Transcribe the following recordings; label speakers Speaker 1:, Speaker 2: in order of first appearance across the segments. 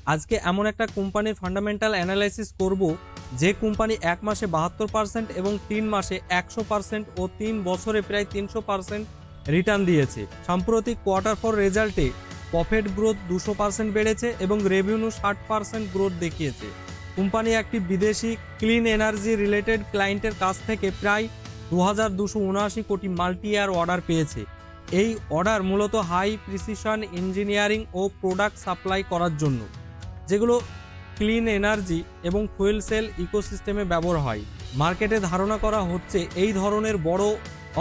Speaker 1: আজকে এমন একটা কোম্পানির ফান্ডামেন্টাল অ্যানালাইসিস করব, যে কোম্পানি ১ মাসে ৭২% এবং ৩ মাসে ১০০% ও ৩ বছরে প্রায় ৩০০% রিটার্ন দিয়েছে। সাম্প্রতিক কোয়ার্টার ফর রেজাল্টে প্রফিট গ্রোথ ২০০% বেড়েছে এবং রেভিনিউ ৬০% গ্রোথ দেখিয়েছে। কোম্পানি একটি বিদেশি ক্লিন এনার্জি রিলেটেড ক্লায়েন্টের কাছ থেকে প্রায় ২,২৭৯ কোটি মাল্টি ইয়ার অর্ডার পেয়েছে। এই অর্ডার মূলত হাই প্রিসিশন ইঞ্জিনিয়ারিং ও প্রোডাক্ট সাপ্লাই করার জন্য, যেগুলো ক্লিন এনার্জি এবং ফুয়েল সেল ইকোসিস্টেমে ব্যবহার হয়। মার্কেটে ধারণা করা হচ্ছে এই ধরনের বড়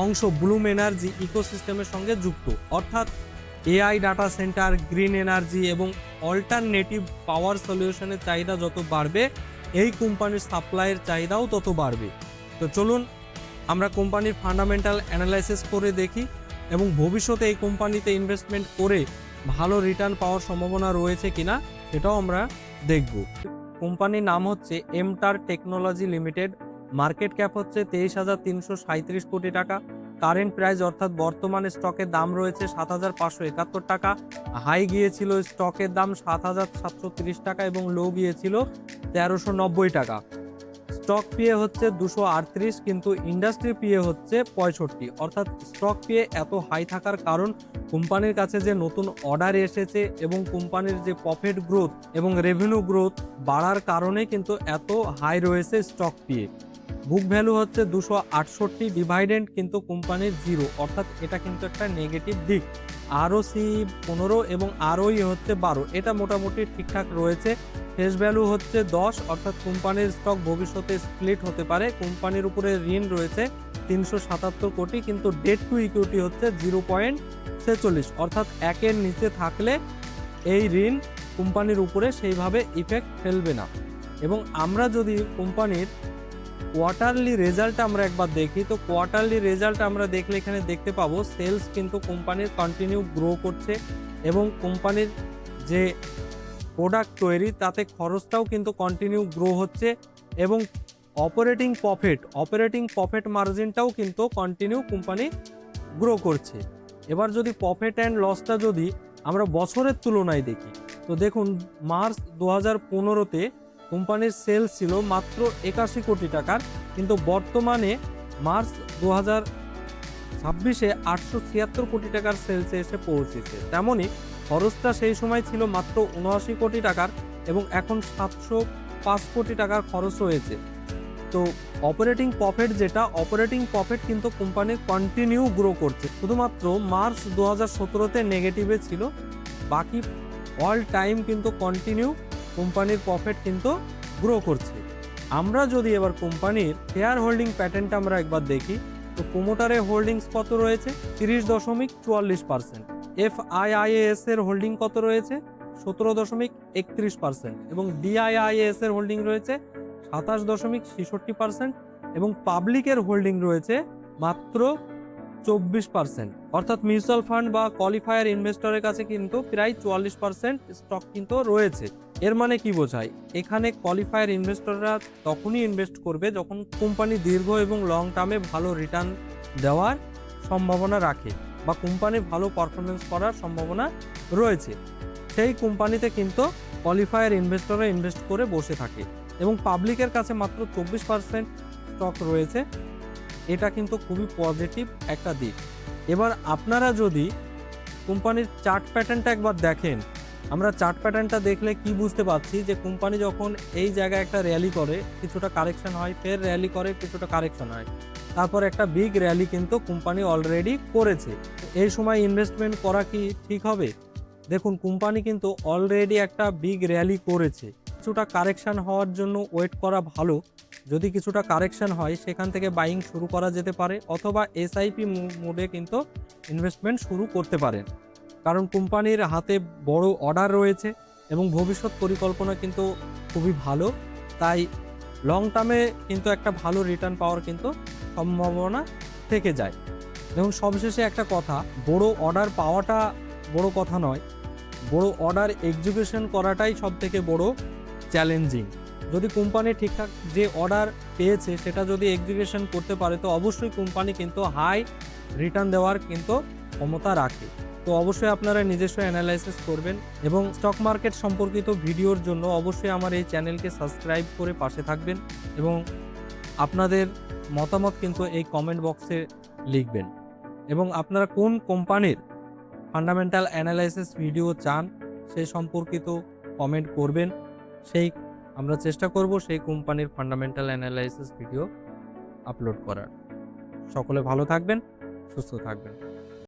Speaker 1: অংশ ব্লুম এনার্জি ইকোসিস্টেমের সঙ্গে যুক্ত, অর্থাৎ AI data centre, green energy এবং অল্টারনেটিভ পাওয়ার সলিউশনের চাহিদা যত বাড়বে, এই কোম্পানির সাপ্লাইয়ের চাহিদাও তত বাড়বে। তো চলুন আমরা কোম্পানির ফান্ডামেন্টাল অ্যানালাইসিস করে দেখি এবং ভবিষ্যতে এই কোম্পানিতে ইনভেস্টমেন্ট করে ভালো রিটার্ন পাওয়ার সম্ভাবনা রয়েছে কিনা সেটাও আমরা দেখব। কোম্পানির নাম হচ্ছে এমটার টেকনোলজি লিমিটেড। মার্কেট ক্যাপ হচ্ছে ২৩,৩৩৭ কোটি টাকা। কারেন্ট প্রাইস অর্থাৎ বর্তমানে স্টকের দাম রয়েছে ৭,৫৭১ টাকা। হাই গিয়েছিল স্টকের দাম ৭,৭৩০ টাকা এবং লো গিয়েছিল ১৩৯০ টাকা। স্টক পিএ হচ্ছে ২৩৮, কিন্তু ইন্ডাস্ট্রি পিএ হচ্ছে ৬৫। অর্থাৎ স্টক পিএ এত হাই থাকার কারণ কোম্পানির কাছে যে নতুন অর্ডার এসেছে এবং কোম্পানির যে প্রফিট গ্রোথ এবং রেভিনিউ গ্রোথ বাড়ার কারণে কিন্তু এত হাই রয়েছে স্টক পিএ। বুক ভ্যালু হচ্ছে ২৬৮, ডিভাইডেন্ড কিন্তু কোম্পানির 0, অর্থাৎ এটা কিন্তু একটা নেগেটিভ দিক। আরওসি ১৫ এবং আরওই হচ্ছে ১২, এটা মোটামুটি ঠিকঠাক রয়েছে। ফেস ভ্যালু হচ্ছে ১০, অর্থাৎ কোম্পানির স্টক ভবিষ্যতে স্প্লিট হতে পারে। কোম্পানির উপরে ঋণ রয়েছে ৩৭৭ কোটি, কিন্তু ডেট টু ইকুইটি হচ্ছে 0.৪৬, অর্থাৎ ১-এর নিচে থাকলে এই ঋণ কোম্পানির উপরে সেইভাবে ইফেক্ট ফেলবে না। এবং আমরা যদি কোম্পানির কোয়ার্টারলি রেজাল্ট আমরা একবার দেখি, তো কোয়ার্টারলি রেজাল্ট আমরা দেখলে এখানে দেখতে পাবো সেলস কিন্তু কোম্পানির কন্টিনিউ গ্রো করছে এবং কোম্পানির যে প্রোডাক্ট তৈরি তাতে খরচটাও কিন্তু কন্টিনিউ গ্রো হচ্ছে এবং অপারেটিং প্রফিট মার্জিনটাও কিন্তু কন্টিনিউ কোম্পানি গ্রো করছে। এবার যদি প্রফিট অ্যান্ড লসটা যদি আমরা বছরের তুলনায় দেখি, তো দেখুন মার্চ ২০১৫-তে কোম্পানির সেলস ছিল মাত্র ৮১ কোটি টাকার, কিন্তু বর্তমানে মার্চ ২০২৬-এ ৮৭৬ কোটি টাকার সেলসে এসে পৌঁছেছে। তেমনই খরচটা সেই সময় ছিল মাত্র ৭৯ কোটি টাকার এবং এখন ৭০৫ কোটি টাকার খরচ হয়েছে। তো অপারেটিং প্রফিট কিন্তু কোম্পানির কন্টিনিউ গ্রো করছে। শুধুমাত্র মার্চ ২০১৭-তে নেগেটিভে ছিল, বাকি অল টাইম কিন্তু কন্টিনিউ কোম্পানির প্রফিট কিন্তু গ্রো করছে। আমরা যদি এবার কোম্পানির শেয়ার হোল্ডিং প্যাটার্নটা আমরা একবার দেখি, তো প্রোমোটারের হোল্ডিংস কত রয়েছে ৩০.৪৪%, এফআইআইএস এর হোল্ডিং কত রয়েছে ১৭.৩১% এবং ডিআইআইএস এর হোল্ডিং রয়েছে ২৭.৬৬% এবং পাবলিকের হোল্ডিং রয়েছে মাত্র ২৪%। অর্থাৎ মিউচুয়াল ফান্ড বা কোয়ালিফায়ার ইনভেস্টরের কাছে কিন্তু প্রায় ৪৪% স্টক কিন্তু রয়েছে। এর মানে কি বোঝায়, এখানে কোয়ালিফায়ার ইনভেস্টররা তখনই ইনভেস্ট করবে যখন কোম্পানি দীর্ঘ এবং লং টার্মে ভালো রিটার্ন দেওয়ার সম্ভাবনা রাখে বা কোম্পানি ভালো পারফরমেন্স করার সম্ভাবনা রয়েছে। সেই কোম্পানিতে কিন্তু কোয়ালিফায়ার ইনভেস্টররা ইনভেস্ট করে বসে থাকে এবং পাবলিকের কাছে মাত্র ২৪% স্টক রয়েছে। এটা কিন্তু খুবই পজিটিভ একটা দিক। এবার আপনারা যদি কোম্পানির চার্ট প্যাটার্নটা একবার দেখেন, আমরা চার্ট প্যাটার্নটা দেখলে কি বুঝতে পারছি যে কোম্পানি যখন এই জায়গায় একটা র্যালি করে, কিছুটা কারেকশন হয়, ফের র্যালি করে, কিছুটা কারেকশন হয়, তারপর একটা বিগ র্যালি কিন্তু কোম্পানি অলরেডি করেছে। এই সময় ইনভেস্টমেন্ট করা কি ঠিক হবে? দেখুন কোম্পানি কিন্তু অলরেডি একটা বিগ র্যালি করেছে, কিছুটা কারেকশন হওয়ার জন্য ওয়েট করা ভালো। যদি কিছুটা কারেকশন হয় সেখান থেকে বাইং শুরু করা যেতে পারে, অথবা এসআইপি মোডে কিন্তু ইনভেস্টমেন্ট শুরু করতে পারেন, কারণ কোম্পানির হাতে বড় অর্ডার রয়েছে এবং ভবিষ্যৎ পরিকল্পনা কিন্তু খুবই ভালো। তাই লং টার্মে কিন্তু একটা ভালো রিটার্ন পাওয়ার কিন্তু সম্ভাবনা থেকে যায়। এবং সবশেষে একটা কথা, বড় অর্ডার পাওয়াটা বড় কথা নয়, বড় অর্ডার এক্সিকিউশন করাটাই সবথেকে বড় চ্যালেঞ্জিং। যদি কোম্পানি ঠিকঠাক যে অর্ডার পেয়েছে সেটা যদি এক্সিকিউশন করতে পারে, তো অবশ্যই কোম্পানি কিন্তু হাই রিটার্ন দেওয়ার কিন্তু ক্ষমতা রাখে। তো অবশ্যই আপনারা নিজস্ব অ্যানালাইসিস করবেন এবং স্টক মার্কেট সম্পর্কিত ভিডিওর জন্য অবশ্যই আমার এই চ্যানেলকে সাবস্ক্রাইব করে পাশে থাকবেন এবং আপনাদের মতামত কিন্তু এই কমেন্ট বক্সে লিখবেন এবং আপনারা কোন কোম্পানির ফান্ডামেন্টাল অ্যানালাইসিস ভিডিও চান সেই সম্পর্কিত কমেন্ট করবেন। আমরা চেষ্টা করব সেই কোম্পানির ফান্ডামেন্টাল অ্যানালাইসিস ভিডিও আপলোড করার। সকলে ভালো থাকবেন, সুস্থ থাকবেন।